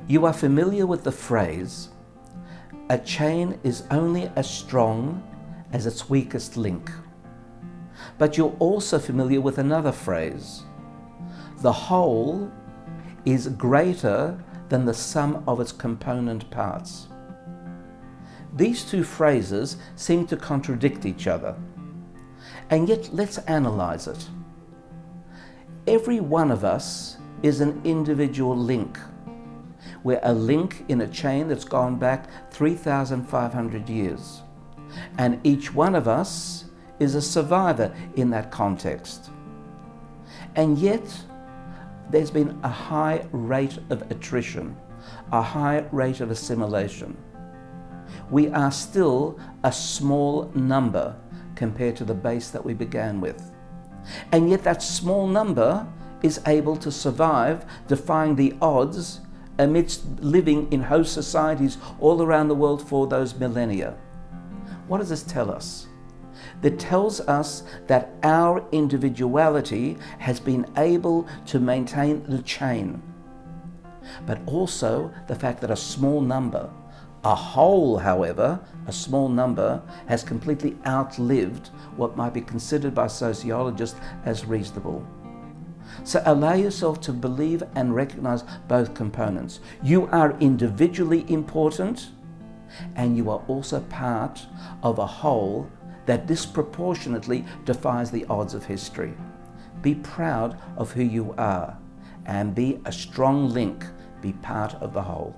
You are familiar with the phrase, a chain is only as strong as its weakest link. But you're also familiar with another phrase, the whole is greater than the sum of its component parts. These two phrases seem to contradict each other, and yet let's analyze it. Every one of us is an individual link. We're a link in a chain that's gone back 3,500 years. And each one of us is a survivor in that context. And yet, there's been a high rate of attrition, a high rate of assimilation. We are still a small number compared to the base that we began with. And yet that small number is able to survive, defying the odds amidst living in host societies all around the world for those millennia. What does this tell us? It tells us that our individuality has been able to maintain the chain, but also the fact that a small number, a whole, however, a small number, has completely outlived what might be considered by sociologists as reasonable. So allow yourself to believe and recognize both components. You are individually important, and you are also part of a whole that disproportionately defies the odds of history. Be proud of who you are, and be a strong link, be part of the whole.